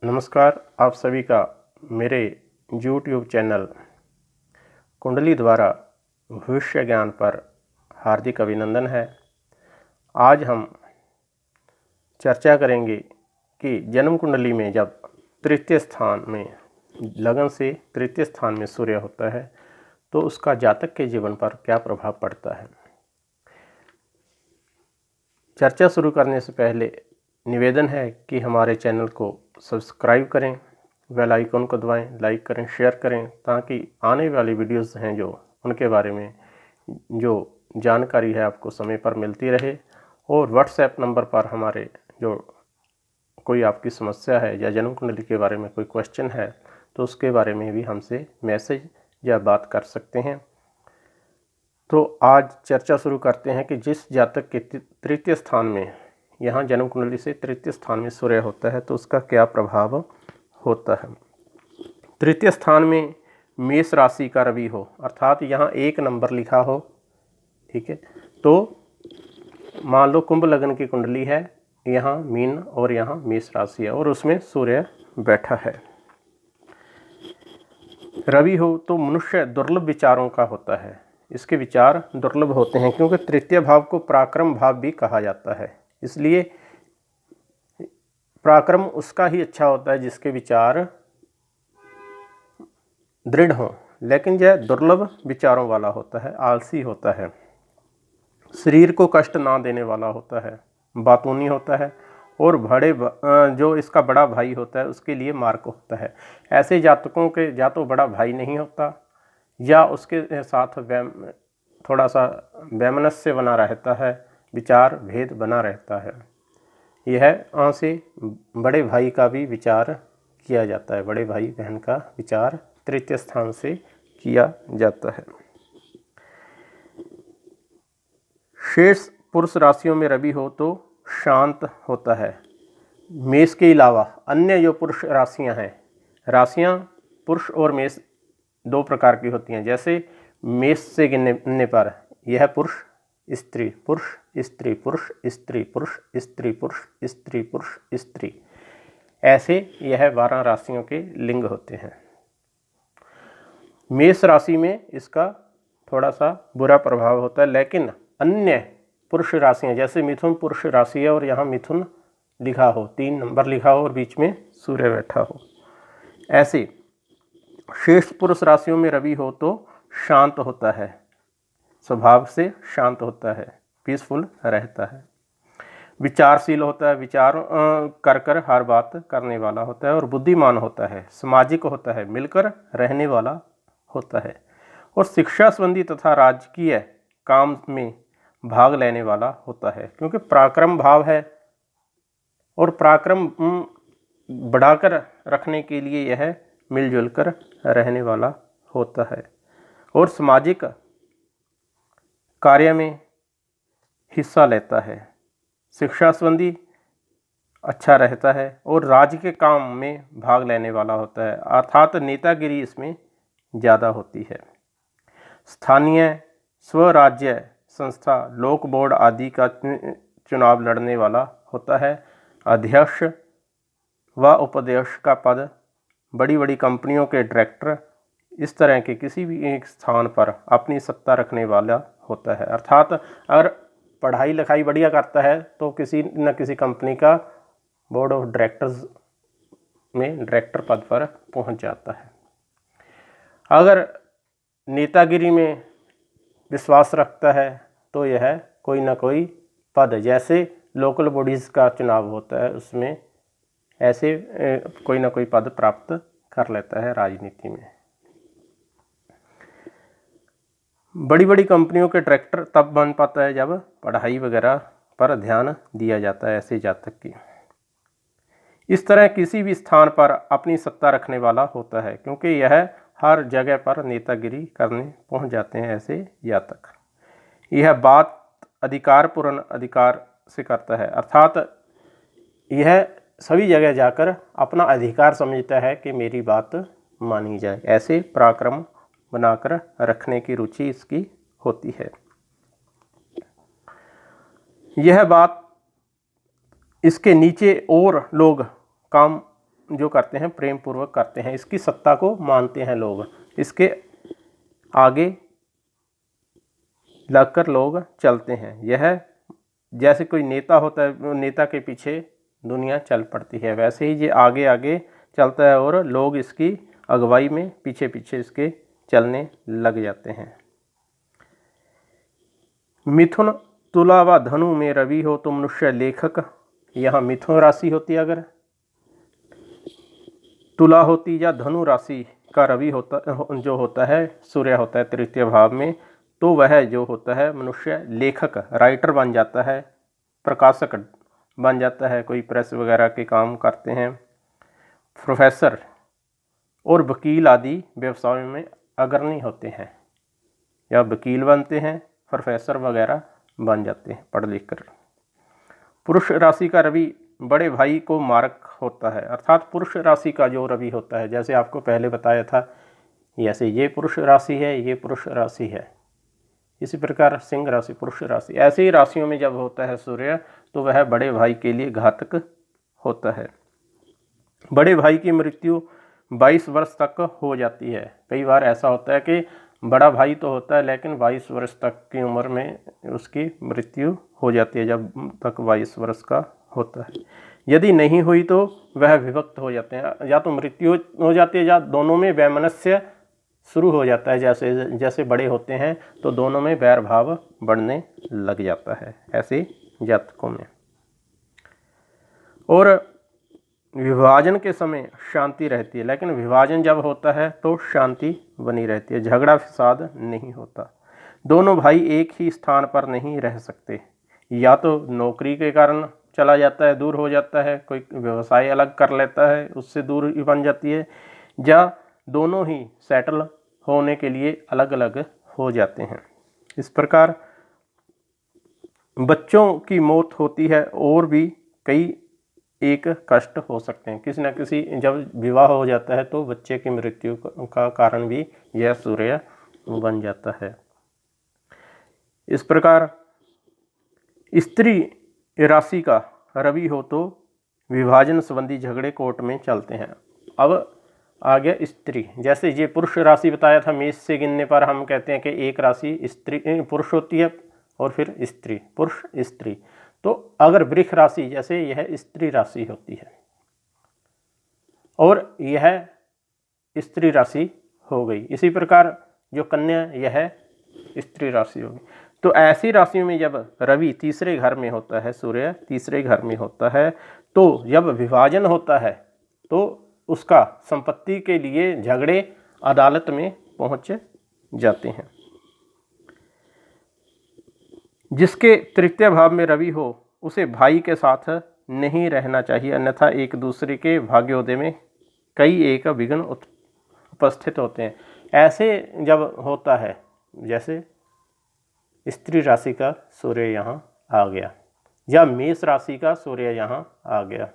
नमस्कार। आप सभी का मेरे YouTube चैनल कुंडली द्वारा भविष्य ज्ञान पर हार्दिक अभिनंदन है। आज हम चर्चा करेंगे कि जन्म कुंडली में जब तृतीय स्थान में लगन से तृतीय स्थान में सूर्य होता है तो उसका जातक के जीवन पर क्या प्रभाव पड़ता है। चर्चा शुरू करने से पहले निवेदन है कि हमारे चैनल को सब्सक्राइब करें, बेल आइकन को दबाएं, लाइक करें, शेयर करें, ताकि आने वाली वीडियोस हैं जो उनके बारे में जो जानकारी है आपको समय पर मिलती रहे। और व्हाट्सएप नंबर पर हमारे जो कोई आपकी समस्या है या जन्म कुंडली के बारे में कोई क्वेश्चन है तो उसके बारे में भी हमसे मैसेज या बात कर सकते हैं। तो आज चर्चा शुरू करते हैं कि जिस जातक के तृतीय स्थान में, यहाँ जन्म कुंडली से तृतीय स्थान में सूर्य होता है तो उसका क्या प्रभाव होता है। तृतीय स्थान में मेष राशि का रवि हो, अर्थात यहाँ 1 नंबर लिखा हो, ठीक है। तो मान लो कुंभ लगन की कुंडली है, यहाँ मीन और यहाँ मेष राशि है और उसमें सूर्य बैठा है। रवि हो तो मनुष्य दुर्लभ विचारों का होता है, इसके विचार दुर्लभ होते हैं क्योंकि तृतीय भाव को पराक्रम भाव भी कहा जाता है। इसलिए पराक्रम उसका ही अच्छा होता है जिसके विचार दृढ़ हों, लेकिन यह दुर्लभ विचारों वाला होता है, आलसी होता है, शरीर को कष्ट ना देने वाला होता है, बातूनी होता है और जो इसका बड़ा भाई होता है उसके लिए मार्क होता है। ऐसे जातकों के या तो बड़ा भाई नहीं होता या उसके साथ थोड़ा सा वैमनस्य बना रहता है, विचार भेद बना रहता है। यह यहाँ से बड़े भाई का भी विचार किया जाता है, बड़े भाई बहन का विचार तृतीय स्थान से किया जाता है। शेष पुरुष राशियों में रवि हो तो शांत होता है। मेष के अलावा अन्य जो पुरुष राशियां हैं, राशियां पुरुष और मेष 2 प्रकार की होती हैं। जैसे मेष से गिनने पर यह पुरुष स्त्री पुरुष स्त्री पुरुष स्त्री पुरुष स्त्री पुरुष स्त्री पुरुष स्त्री, ऐसे यह 12 राशियों के लिंग होते हैं। मेष राशि में इसका थोड़ा सा बुरा प्रभाव होता है, लेकिन अन्य पुरुष राशियां जैसे मिथुन पुरुष राशि है और यहाँ मिथुन लिखा हो, 3 नंबर लिखा हो और बीच में सूर्य बैठा हो, ऐसे शेष पुरुष राशियों में रवि हो तो शांत होता है, स्वभाव से शांत होता है, पीसफुल रहता है, विचारशील होता है, विचार कर हर बात करने वाला होता है और बुद्धिमान होता है, सामाजिक होता है, मिलकर रहने वाला होता है और शिक्षा संबंधी तथा राजकीय काम में भाग लेने वाला होता है, क्योंकि पराक्रम भाव है और पराक्रम बढ़ाकर रखने के लिए यह मिलजुल कर रहने वाला होता है और सामाजिक कार्य में हिस्सा लेता है, शिक्षा संबंधी अच्छा रहता है और राज्य के काम में भाग लेने वाला होता है, अर्थात नेतागिरी इसमें ज़्यादा होती है। स्थानीय स्वराज्य संस्था लोक बोर्ड आदि का चुनाव लड़ने वाला होता है। अध्यक्ष व उपाध्यक्ष का पद, बड़ी बड़ी कंपनियों के डायरेक्टर, इस तरह के किसी भी एक स्थान पर अपनी सत्ता रखने वाला होता है। अर्थात अगर पढ़ाई लिखाई बढ़िया करता है तो किसी न किसी कंपनी का बोर्ड ऑफ डायरेक्टर्स में डायरेक्टर पद पर पहुंच जाता है। अगर नेतागिरी में विश्वास रखता है तो यह कोई ना कोई पद, जैसे लोकल बॉडीज़ का चुनाव होता है उसमें ऐसे कोई ना कोई पद प्राप्त कर लेता है राजनीति में। बड़ी बड़ी कंपनियों के डायरेक्टर तब बन पाता है जब पढ़ाई वगैरह पर ध्यान दिया जाता है ऐसे जातक की। इस तरह किसी भी स्थान पर अपनी सत्ता रखने वाला होता है, क्योंकि यह हर जगह पर नेतागिरी करने पहुंच जाते हैं ऐसे जातक। यह बात अधिकारपूर्ण अधिकार से करता है, अर्थात यह सभी जगह जाकर अपना अधिकार समझता है कि मेरी बात मानी जाए, ऐसे पराक्रम बनाकर रखने की रुचि इसकी होती है। यह बात इसके नीचे और लोग काम जो करते हैं प्रेम पूर्वक करते हैं, इसकी सत्ता को मानते हैं लोग, इसके आगे लगकर लोग चलते हैं। यह जैसे कोई नेता होता है, नेता के पीछे दुनिया चल पड़ती है, वैसे ही ये आगे आगे चलता है और लोग इसकी अगुवाई में पीछे पीछे इसके चलने लग जाते हैं। मिथुन, तुला व धनु में रवि हो तो मनुष्य लेखक। यहाँ मिथुन राशि होती है, अगर तुला होती या धनु राशि का रवि होता जो होता है, सूर्य होता है तृतीय भाव में, तो वह जो होता है मनुष्य लेखक, राइटर बन जाता है, प्रकाशक बन जाता है, कोई प्रेस वगैरह के काम करते हैं, प्रोफेसर और वकील आदि व्यवसायों में अग्रणी होते हैं, या वकील बनते हैं, प्रोफेसर वगैरह बन जाते हैं पढ़ लिख कर। पुरुष राशि का रवि बड़े भाई को मारक होता है, अर्थात पुरुष राशि का जो रवि होता है, जैसे आपको पहले बताया था, जैसे ये पुरुष राशि है, ये पुरुष राशि है, इसी प्रकार सिंह राशि पुरुष राशि, ऐसे ही राशियों में जब होता है सूर्य, तो वह बड़े भाई के लिए घातक होता है। बड़े भाई की मृत्यु 22 वर्ष तक हो जाती है। कई बार ऐसा होता है कि बड़ा भाई तो होता है, लेकिन 22 वर्ष तक की उम्र में उसकी मृत्यु हो जाती है, जब तक 22 वर्ष का होता है। यदि नहीं हुई तो वह विभक्त हो जाते हैं, या तो मृत्यु हो जाती है, या दोनों में वैमनस्य शुरू हो जाता है। जैसे जैसे बड़े होते हैं तो दोनों में वैर भाव बढ़ने लग जाता है ऐसे जातकों में। और विभाजन के समय शांति रहती है, लेकिन विभाजन जब होता है तो शांति बनी रहती है, झगड़ा फसाद नहीं होता। दोनों भाई एक ही स्थान पर नहीं रह सकते, या तो नौकरी के कारण चला जाता है, दूर हो जाता है, कोई व्यवसाय अलग कर लेता है, उससे दूरी बन जाती है, या दोनों ही सेटल होने के लिए अलग अलग हो जाते हैं। इस प्रकार बच्चों की मौत होती है, और भी कई एक कष्ट हो सकते हैं, किसी न किसी, जब विवाह हो जाता है तो बच्चे की मृत्यु का कारण भी यह सूर्य बन जाता है। इस प्रकार स्त्री राशि का रवि हो तो विभाजन संबंधी झगड़े कोर्ट में चलते हैं। अब आ गया स्त्री, जैसे ये पुरुष राशि बताया था, मेष से गिनने पर हम कहते हैं कि एक राशि स्त्री पुरुष होती है, और फिर स्त्री, पुरुष स्त्री। तो अगर वृष राशि, जैसे यह स्त्री राशि होती है और यह स्त्री राशि हो गई, इसी प्रकार जो कन्या यह स्त्री राशि होगी। तो ऐसी राशियों में जब रवि तीसरे घर में होता है, सूर्य तीसरे घर में होता है, तो जब विभाजन होता है तो उसका संपत्ति के लिए झगड़े अदालत में पहुंच जाते हैं। जिसके तृतीय भाव में रवि हो उसे भाई के साथ नहीं रहना चाहिए, अन्यथा एक दूसरे के भाग्योदय में कई एक विघ्न उपस्थित होते हैं। ऐसे जब होता है, जैसे स्त्री राशि का सूर्य यहाँ आ गया, या मेष राशि का सूर्य यहाँ आ गया,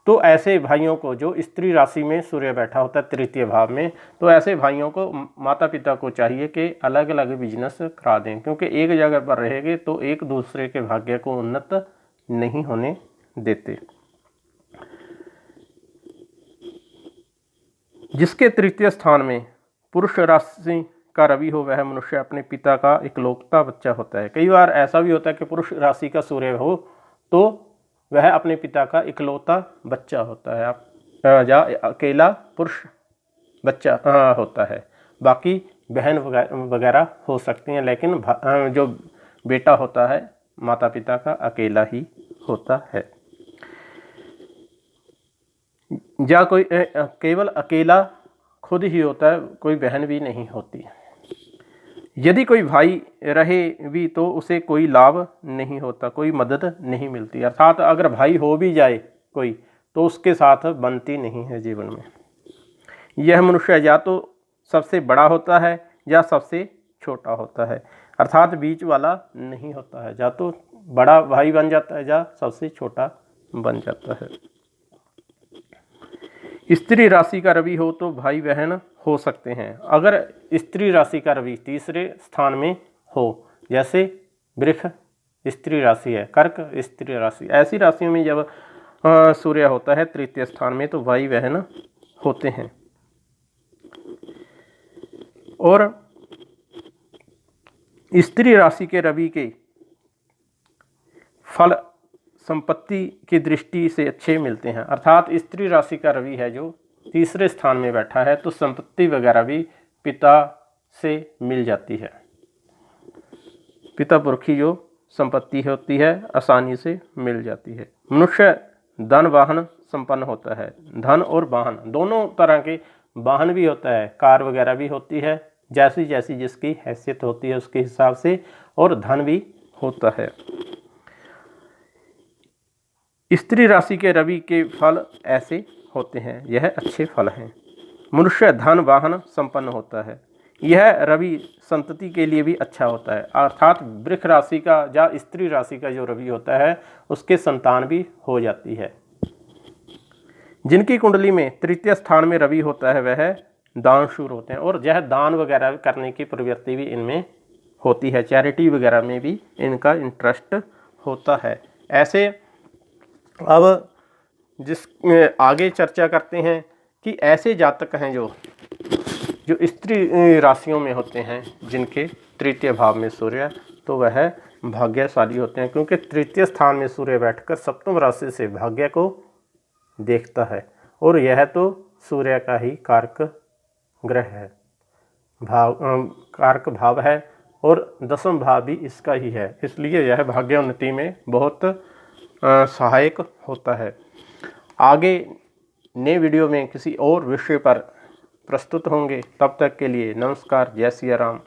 तो ऐसे भाइयों को, जो स्त्री राशि में सूर्य बैठा होता है तृतीय भाव में, तो ऐसे भाइयों को माता पिता को चाहिए कि अलग अलग बिजनेस करा दें, क्योंकि एक जगह पर रहेंगे तो एक दूसरे के भाग्य को उन्नत नहीं होने देते। जिसके तृतीय स्थान में पुरुष राशि का रवि हो वह मनुष्य अपने पिता का इकलौता बच्चा होता है। कई बार ऐसा भी होता है कि पुरुष राशि का सूर्य हो तो वह अपने पिता का इकलौता बच्चा होता है, या अकेला पुरुष बच्चा होता है, बाकी बहन वगैरह हो सकती हैं, लेकिन जो बेटा होता है माता पिता का अकेला ही होता है, या कोई केवल अकेला खुद ही होता है, कोई बहन भी नहीं होती। यदि कोई भाई रहे भी तो उसे कोई लाभ नहीं होता, कोई मदद नहीं मिलती, अर्थात अगर भाई हो भी जाए कोई तो उसके साथ बनती नहीं है जीवन में। यह मनुष्य या तो सबसे बड़ा होता है या सबसे छोटा होता है, अर्थात बीच वाला नहीं होता है, या तो बड़ा भाई बन जाता है या सबसे छोटा बन जाता है। स्त्री राशि का रवि हो तो भाई बहन हो सकते हैं। अगर स्त्री राशि का रवि तीसरे स्थान में हो, जैसे वृष स्त्री राशि है, कर्क स्त्री राशि, ऐसी राशियों में जब सूर्य होता है तृतीय स्थान में, तो वायु वहन होते हैं। और स्त्री राशि के रवि के फल संपत्ति की दृष्टि से अच्छे मिलते हैं, अर्थात स्त्री राशि का रवि है जो तीसरे स्थान में बैठा है, तो संपत्ति वगैरह भी पिता से मिल जाती है। पिता पुरखी जो संपत्ति होती है आसानी से मिल जाती है। मनुष्य धन वाहन संपन्न होता है। धन और वाहन दोनों तरह के वाहन भी होता है, कार वगैरह भी होती है, जैसी जैसी जिसकी हैसियत होती है उसके हिसाब से, और धन भी होता है। स्त्री राशि के रवि के फल ऐसे होते हैं, यह अच्छे फल हैं। मनुष्य धन वाहन संपन्न होता है। यह रवि संतति के लिए भी अच्छा होता है, अर्थात वृष राशि का या स्त्री राशि का जो रवि होता है उसके संतान भी हो जाती है। जिनकी कुंडली में तृतीय स्थान में रवि होता है वह दानशूर होते हैं, और यह दान वगैरह करने की प्रवृत्ति भी इनमें होती है, चैरिटी वगैरह में भी इनका इंटरेस्ट होता है। ऐसे अब जिस आगे चर्चा करते हैं कि ऐसे जातक हैं जो स्त्री राशियों में होते हैं जिनके तृतीय भाव में सूर्य, तो वह भाग्यशाली होते हैं, क्योंकि तृतीय स्थान में सूर्य बैठकर सप्तम राशि से भाग्य को देखता है, और यह तो सूर्य का ही कारक ग्रह है, कारक भाव है, और दसम भाव भी इसका ही है, इसलिए यह भाग्योन्नति में बहुत सहायक होता है। आगे नए वीडियो में किसी और विषय पर प्रस्तुत होंगे, तब तक के लिए नमस्कार, जय सिया राम।